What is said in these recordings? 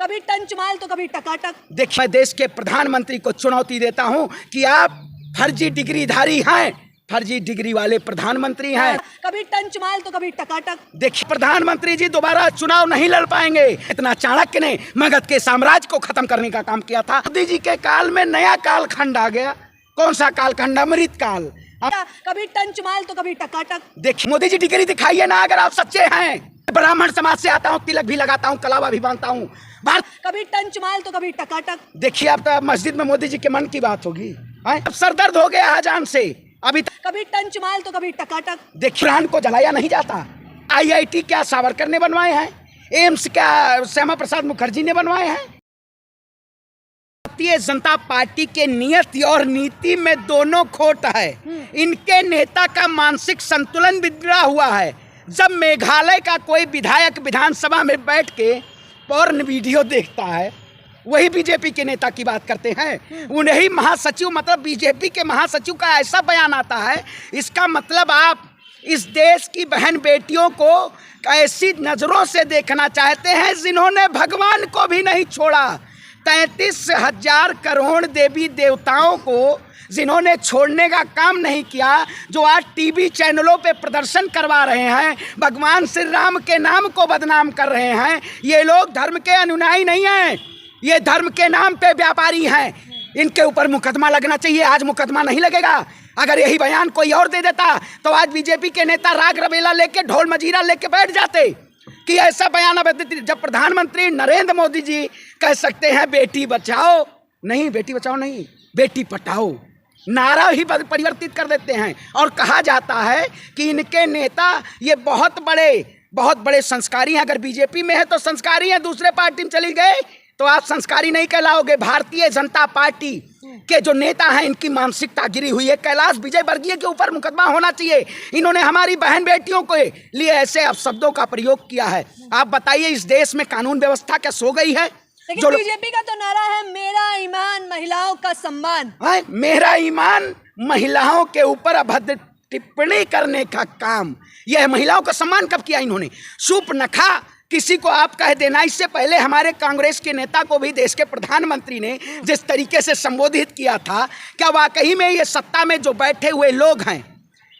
कभी टंचमाल तो कभी टकाटक। देखिए, मैं देश के प्रधानमंत्री को चुनौती देता हूं कि आप फर्जी डिग्रीधारी हैं, फर्जी डिग्री वाले प्रधानमंत्री हैं। कभी टंचमाल तो कभी टकाटक। देखिए, प्रधानमंत्री जी दोबारा चुनाव नहीं लड़ पाएंगे। इतना चाणक्य ने मगध के साम्राज्य को खत्म करने का काम किया था। मोदी जी के काल में नया कालखंड आ गया। कौन सा कालखंड? अमृत काल। कभी टंचमाल तो कभी टकाटक। देखिए, मोदी जी डिग्री दिखाइए ना अगर आप सच्चे हैं। ब्राह्मण समाज से आता हूँ, तिलक भी लगाता हूँ, कलावा भी बांधता हूँ। कभी टंचमाल तो कभी टकाटक। देखिए, अब तो मस्जिद में मोदी जी के मन की बात होगी। अब सरदर्द हो गया हजाम से। अभी कभी टंचमाल तो कभी टकाटक। देखिए, कुरान को जलाया नहीं जाता। IIT क्या सावरकर ने बनवाए हैं? एम्स क्या श्यामा प्रसाद मुखर्जी ने बनवाए हैं? भारतीय जनता पार्टी के नियत और नीति में दोनों खोट है। इनके नेता का मानसिक संतुलन बिगड़ा हुआ है। जब मेघालय का कोई विधायक विधानसभा में बैठ के पोर्न वीडियो देखता है, वही बीजेपी के नेता की बात करते हैं। उन्हीं महासचिव, मतलब बीजेपी के महासचिव का ऐसा बयान आता है। इसका मतलब आप इस देश की बहन बेटियों को ऐसी नजरों से देखना चाहते हैं जिन्होंने भगवान को भी नहीं छोड़ा। 33,000 करोड़ देवी देवताओं को जिन्होंने छोड़ने का काम नहीं किया, जो आज टीवी चैनलों पे प्रदर्शन करवा रहे हैं, भगवान श्री राम के नाम को बदनाम कर रहे हैं, ये लोग धर्म के अनुयायी नहीं हैं, ये धर्म के नाम पे व्यापारी हैं। इनके ऊपर मुकदमा लगना चाहिए। आज मुकदमा नहीं लगेगा। अगर यही बयान कोई और दे देता तो आज बीजेपी के नेता राग रवेला लेके, ढोल मजीरा लेके बैठ जाते कि ऐसा बयान। अब जब प्रधानमंत्री नरेंद्र मोदी जी कह सकते हैं बेटी बचाओ, नहीं बेटी बचाओ नहीं, बेटी पटाओ, नारा ही परिवर्तित कर देते हैं। और कहा जाता है कि इनके नेता ये बहुत बड़े संस्कारी हैं। अगर बीजेपी में है तो संस्कारी हैं, दूसरे पार्टी में चली गए तो आप संस्कारी नहीं कहलाओगे। भारतीय जनता पार्टी के जो नेता हैं, इनकी मानसिकता गिरी हुई है। कैलाश विजयवर्गीय के ऊपर मुकदमा होना चाहिए। इन्होंने हमारी बहन बेटियों के लिए ऐसे अपशब्दों का प्रयोग किया है। आप बताइए, इस देश में कानून व्यवस्था क्या सो गई है? लेकिन बीजेपी का तो नारा है मेरा ईमान महिलाओं का सम्मान। मेरा ईमान महिलाओं के ऊपर अभद्र टिप्पणी करने का काम। यह महिलाओं का सम्मान कब किया इन्होंने? शूर्पणखा किसी को आप कह देना। इससे पहले हमारे कांग्रेस के नेता को भी देश के प्रधानमंत्री ने जिस तरीके से संबोधित किया था, क्या वाकई में ये सत्ता में जो बैठे हुए लोग हैं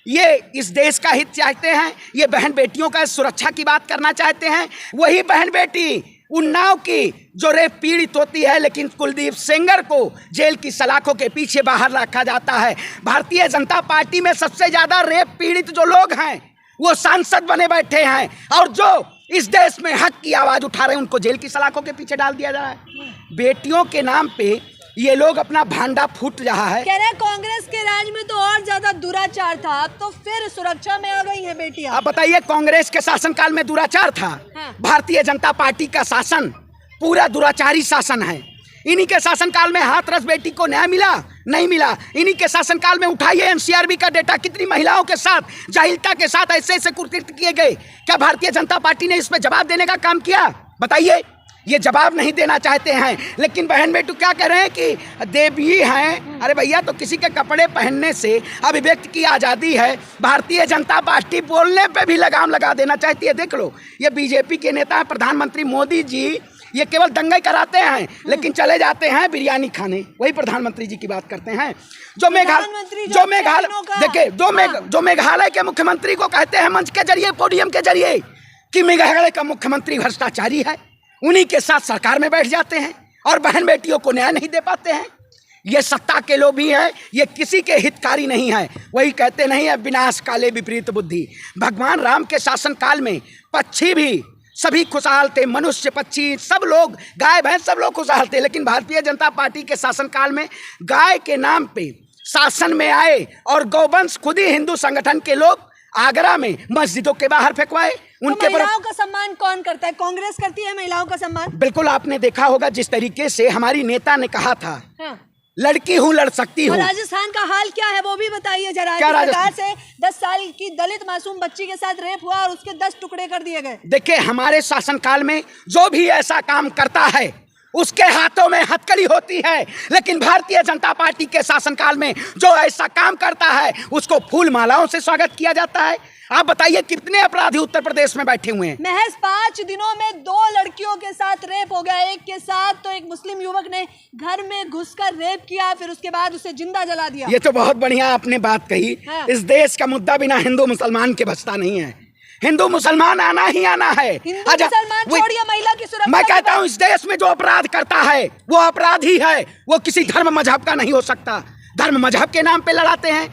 ये इस देश का हित चाहते हैं? ये बहन बेटियों का सुरक्षा की बात करना चाहते हैं? वही बहन बेटी उन्नाव की जो रेप पीड़ित होती है, लेकिन कुलदीप सेंगर को जेल की सलाखों के पीछे बाहर रखा जाता है। भारतीय जनता पार्टी में सबसे ज्यादा रेप पीड़ित जो लोग हैं वो सांसद बने बैठे हैं, और जो इस देश में हक की आवाज उठा रहे हैं उनको जेल की सलाखों के पीछे डाल दिया जा रहा है। बेटियों के नाम पे ये लोग अपना भांडा फूट रहा है। कह रहे कांग्रेस के राज में तो और ज्यादा दुराचार था, अब तो फिर सुरक्षा में आ गई है बेटियां। आप बताइए, कांग्रेस के शासनकाल में दुराचार था? भारतीय जनता पार्टी का शासन पूरा दुराचारी शासन है। इन्हीं के शासनकाल में हाथरस बेटी को न्याय मिला? नहीं मिला। इन्हीं के शासनकाल में उठाइए NCRB का डेटा, कितनी महिलाओं के साथ जाहिलता के साथ ऐसे कुकृत्य किए गए। क्या भारतीय जनता पार्टी ने इस पर जवाब देने का काम किया? बताइए। ये जवाब नहीं देना चाहते हैं। लेकिन बहन बेटू क्या कह रहे हैं कि देवी हैं। अरे भैया, तो किसी के कपड़े पहनने से अभिव्यक्ति की आज़ादी है। भारतीय जनता पार्टी बोलने पे भी लगाम लगा देना चाहती है। देख लो, ये बीजेपी के नेता प्रधानमंत्री मोदी जी ये केवल दंगे कराते हैं, लेकिन चले जाते हैं बिरयानी खाने। वही प्रधानमंत्री जी की बात करते हैं जो मेघालय के मुख्यमंत्री को कहते हैं मंच के जरिए, पोडियम के जरिए, कि मेघालय का मुख्यमंत्री भ्रष्टाचारी है। उन्हीं के साथ सरकार में बैठ जाते हैं और बहन बेटियों को न्याय नहीं दे पाते हैं। ये सत्ता के लोभी हैं, ये किसी के हितकारी नहीं है। वही कहते नहीं है विनाश काले विपरीत बुद्धि। भगवान राम के शासनकाल में पक्षी भी सभी खुशहाल थे, मनुष्य पक्षी सब लोग, गाय भैंस सब लोग खुशहाल थे। लेकिन भारतीय जनता पार्टी के शासनकाल में गाय के नाम पे शासन में आए और गौवंश खुद ही हिंदू संगठन के लोग आगरा में मस्जिदों के बाहर फेंकवाए। उनके महिलाओं का सम्मान कौन करता है? कांग्रेस करती है महिलाओं का सम्मान। बिल्कुल, आपने देखा होगा जिस तरीके से हमारी नेता ने कहा था, लड़की हूँ लड़ सकती हूँ। राजस्थान का हाल क्या है वो भी बताइए जरा। सरकार से 10 साल की दलित मासूम बच्ची के साथ रेप हुआ और उसके 10 टुकड़े कर दिए गए। देखिए, हमारे शासनकाल में जो भी ऐसा काम करता है उसके हाथों में हथकड़ी होती है। लेकिन भारतीय जनता पार्टी के शासनकाल में जो ऐसा काम करता है उसको फूल मालाओं से स्वागत किया जाता है। आप बताइए कितने अपराधी उत्तर प्रदेश में बैठे हुए हैं। महज 5 दिनों में 2 लड़कियों के साथ रेप हो गया। एक के साथ तो एक मुस्लिम युवक ने घर में घुसकर रेप किया, फिर उसके बाद उसे जिंदा जला दिया। ये तो बहुत बढ़िया आपने बात कही। हाँ। इस देश का मुद्दा बिना हिंदू मुसलमान के बचता नहीं है। हिंदू मुसलमान आना ही आना है। हिंदू मुसलमान छोड़िए, महिला की सुरक्षा। मैं कहता हूँ इस देश में जो अपराध करता है वो अपराधी है, वो किसी धर्म मजहब का नहीं हो सकता। धर्म मजहब के नाम पे लड़ाते हैं,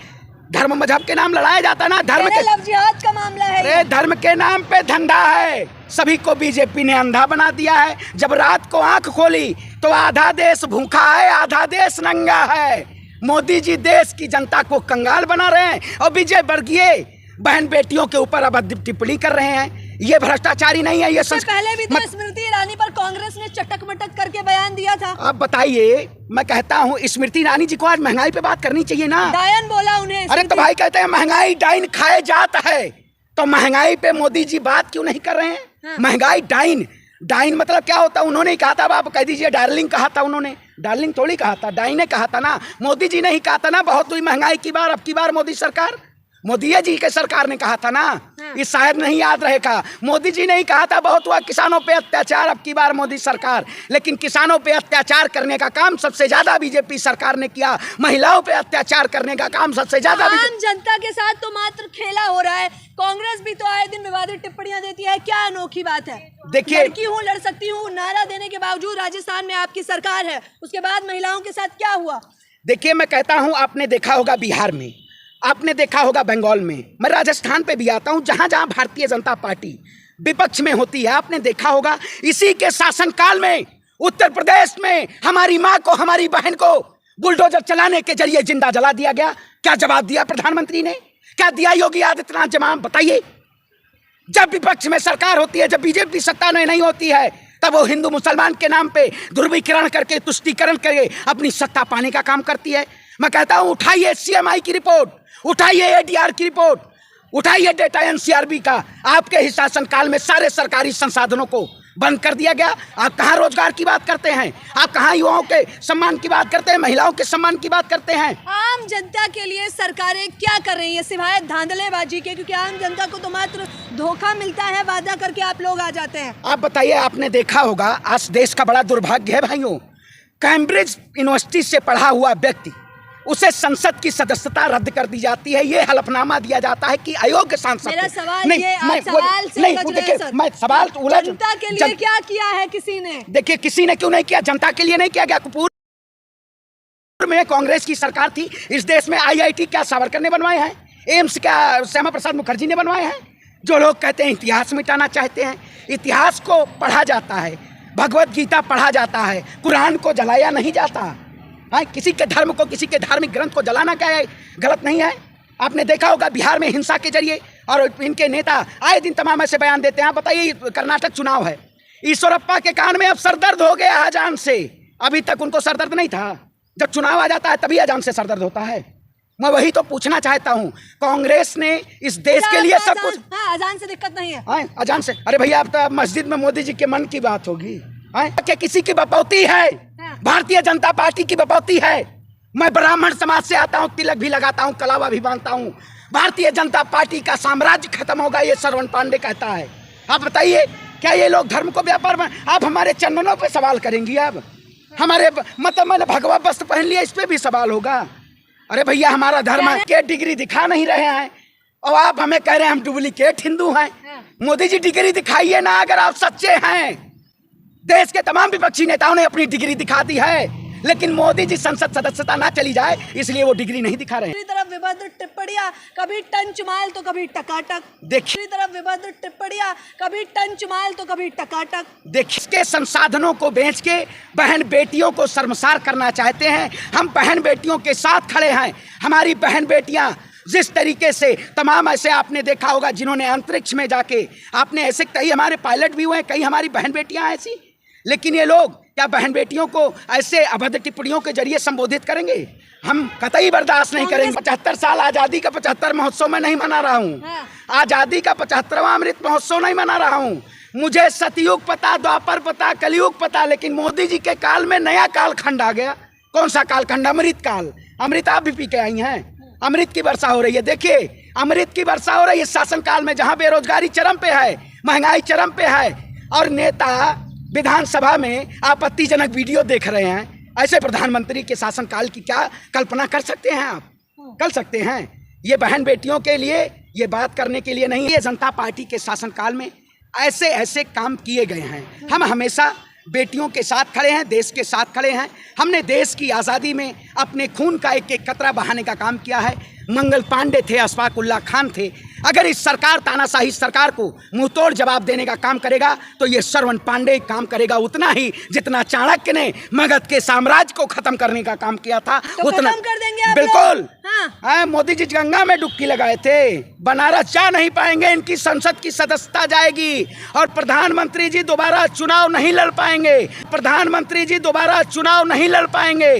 धर्म मजहब के नाम लड़ाया जाता है ना। धर्म के लव जिहाद का मामला है। अरे धर्म के नाम पे धंधा है। सभी को बीजेपी ने अंधा बना दिया है। जब रात को आंख खोली तो आधा देश भूखा है, आधा देश नंगा है। मोदी जी देश की जनता को कंगाल बना रहे हैं और विजय वर्गीय बहन बेटियों के ऊपर अब टिप्पणी कर रहे हैं। ये भ्रष्टाचारी नहीं है। ये पहले भी तो स्मृति ईरानी पर कांग्रेस ने चटक मटक करके बयान दिया था। आप बताइए, मैं कहता हूँ स्मृति ईरानी जी को आज महंगाई पे बात करनी चाहिए ना। डायन बोला उन्हें। अरे तो भाई कहते हैं महंगाई डाइन खाए जाता है, तो महंगाई पे मोदी जी बात क्यों नहीं कर रहे हैं? हाँ। महंगाई डाइन, डाइन मतलब क्या होता है? उन्होंने ही कहा था, आप कह दीजिए डार्लिंग कहा था उन्होंने। डार्लिंग थोड़ी कहा था, डाइन ने कहा था ना। मोदी जी ने ही कहा था ना बहुत हुई महंगाई की बार, अब की बार मोदी सरकार, मोदी जी के सरकार ने कहा था ना। हाँ। ये शायद नहीं याद रहेगा, मोदी जी ने ही कहा था बहुत हुआ किसानों पे अत्याचार, अब की बार मोदी सरकार। लेकिन किसानों पे अत्याचार करने का काम सबसे ज्यादा बीजेपी सरकार ने किया। महिलाओं पे अत्याचार करने का काम सबसे ज्यादा आम जनता के साथ तो मात्र खेला हो रहा है। कांग्रेस भी तो आए दिन विवादित टिप्पणियां देती है। क्या अनोखी बात है? देखिए, लड़की हूँ, लड़ सकती हूँ नारा देने के बावजूद राजस्थान में आपकी सरकार है, उसके बाद महिलाओं के साथ क्या हुआ? देखिए, मैं कहता हूँ आपने देखा होगा बिहार में, आपने देखा होगा बंगाल में, मैं राजस्थान पे भी आता हूं, जहां जहां भारतीय जनता पार्टी विपक्ष में होती है। आपने देखा होगा इसी के शासनकाल में उत्तर प्रदेश में हमारी मां को, हमारी बहन को बुलडोजर चलाने के जरिए जिंदा जला दिया गया। क्या जवाब दिया प्रधानमंत्री ने? क्या दिया योगी आदित्यनाथ? जवाब बताइए। जब विपक्ष में सरकार होती है, जब बीजेपी सत्ता में नहीं होती है, तब वो हिंदू मुसलमान के नाम पे ध्रुवीकरण करके, तुष्टीकरण करके अपनी सत्ता पाने का काम करती है। मैं कहता हूं उठाइए सीएमआई की रिपोर्ट, उठाइए एडीआर की रिपोर्ट, उठाइए डेटा एनसीआरबी का। आपके ही शासनकाल में सारे सरकारी संसाधनों को बंद कर दिया गया। आप कहाँ रोजगार की बात करते हैं? आप कहाँ युवाओं के सम्मान की बात करते हैं, महिलाओं के सम्मान की बात करते हैं? आम जनता के लिए सरकारें क्या कर रही है सिवाय धांधलेबाजी के? क्योंकि आम जनता को तो मात्र धोखा मिलता है, वादा करके आप लोग आ जाते हैं। आप बताइए, आपने देखा होगा आज देश का बड़ा दुर्भाग्य है भाइयों, कैम्ब्रिज यूनिवर्सिटी से पढ़ा हुआ व्यक्ति, उसे संसद की सदस्यता रद्द कर दी जाती है। ये हलफनामा दिया जाता है कि अयोग्य सांसद। मेरा सवाल ये, आप सवाल से उलझ रहे हैं सर। मैं सवाल उलझ, जनता के लिए क्या किया है किसी ने? देखिए, किसी ने क्यों नहीं किया? जनता के लिए नहीं किया गया। पूर्व में कांग्रेस की सरकार थी, इस देश में आईआईटी क्या सावरकर ने बनवाए हैं? एम्स क्या श्यामा प्रसाद मुखर्जी ने बनवाए हैं? जो लोग कहते हैं इतिहास मिटाना चाहते हैं, इतिहास को पढ़ा जाता है, भगवत गीता पढ़ा जाता है, कुरान को जलाया नहीं जाता। हाँ, किसी के धर्म को, किसी के धार्मिक ग्रंथ को जलाना क्या है? गलत नहीं है। आपने देखा होगा बिहार में हिंसा के जरिए, और इनके नेता आए दिन तमाम ऐसे बयान देते हैं। आप बताइए, कर्नाटक चुनाव है, ईश्वरप्पा के कान में अब सरदर्द हो गया अजान से। अभी तक उनको सरदर्द नहीं था, जब चुनाव आ जाता है तभी अजान से सरदर्द होता है। मैं वही तो पूछना चाहता हूँ, कांग्रेस ने इस देश के लिए सब कुछ। हाँ, अजान से दिक्कत नहीं है। हाँ, अजान से, अरे भैया अब तो मस्जिद में मोदी जी के मन की बात होगी। क्या किसी की बपौती है? भारतीय जनता पार्टी की बपौती है। मैं ब्राह्मण समाज से आता हूं, तिलक भी लगाता हूं, कलावा भी बांधता हूं। भारतीय जनता पार्टी का साम्राज्य खत्म होगा, ये श्रवण पांडे कहता है। आप बताइए, क्या ये लोग धर्म को व्यापार में? आप हमारे चंदनों पे सवाल करेंगी? अब हमारे मतलब मैंने भगवा वस्त्र पहन लिया, इस पे भी सवाल होगा? अरे भैया, हमारा धर्म के डिग्री दिखा नहीं रहे हैं और आप हमें कह रहे हैं हम डुप्लीकेट हिंदू हैं। मोदी जी डिग्री दिखाइए ना, अगर आप सच्चे हैं। देश के तमाम विपक्षी नेताओं ने अपनी डिग्री दिखा दी है, लेकिन मोदी जी संसद सदस्यता ना चली जाए इसलिए वो डिग्री नहीं दिखा रहे हैं। तरफ विवादित टिप्पणियां, कभी टंचमाल तो कभी टकाटक। देखिए, तरफ विवादित टिप्पणियां, कभी टंचमाल तो कभी टकाटक। देखिए, के संसाधनों को बेच के बहन बेटियों को शर्मसार करना चाहते हैं। हम बहन बेटियों के साथ खड़े हैं। हमारी बहन बेटियां जिस तरीके से, तमाम ऐसे आपने देखा होगा जिन्होंने अंतरिक्ष में जाके, आपने ऐसे कई हमारे पायलट भी हुए हैं, कई हमारी बहन बेटियां ऐसी। लेकिन ये लोग क्या बहन बेटियों को ऐसे अभद्र टिप्पणियों के जरिए संबोधित करेंगे? हम कतई बर्दाश्त नहीं करेंगे। 75 साल आज़ादी का 75 महोत्सव में नहीं मना रहा हूँ, आज़ादी का 75वां अमृत महोत्सव नहीं मना रहा हूँ। मुझे सतयुग पता, द्वापर पता, कलयुग पता, लेकिन मोदी जी के काल में नया कालखंड आ गया। कौन सा कालखंड? अमृत काल। अमृत आप भी पी के आई हैं, अमृत की वर्षा हो रही है। देखिए अमृत की वर्षा हो रही है शासनकाल में, जहां बेरोजगारी चरम पे है, महंगाई चरम पे है, और नेता विधानसभा में आपत्तिजनक वीडियो देख रहे हैं। ऐसे प्रधानमंत्री के शासनकाल की क्या कल्पना कर सकते हैं आप? कर सकते हैं? ये बहन बेटियों के लिए ये बात करने के लिए नहीं, ये जनता पार्टी के शासनकाल में ऐसे ऐसे काम किए गए हैं। हम हमेशा बेटियों के साथ खड़े हैं, देश के साथ खड़े हैं। हमने देश की आज़ादी में अपने खून का एक एक कतरा बहाने का काम किया है। मंगल पांडे थे, अशफाक उल्लाह खान थे। अगर इस सरकार, तानाशाही सरकार को मुंहतोड़ जवाब देने का काम करेगा तो ये श्रवण पांडे काम करेगा उतना ही जितना चाणक्य ने मगध के साम्राज्य को खत्म करने का काम किया था, तो उतना खत्म कर देंगे आप बिल्कुल। लोग? हाँ। हाँ, मोदी जी गंगा में डुबकी लगाए थे, बनारस जा नहीं पाएंगे, इनकी संसद की सदस्यता जाएगी, और प्रधानमंत्री जी दोबारा चुनाव नहीं लड़ पाएंगे, प्रधानमंत्री जी दोबारा चुनाव नहीं लड़ पाएंगे।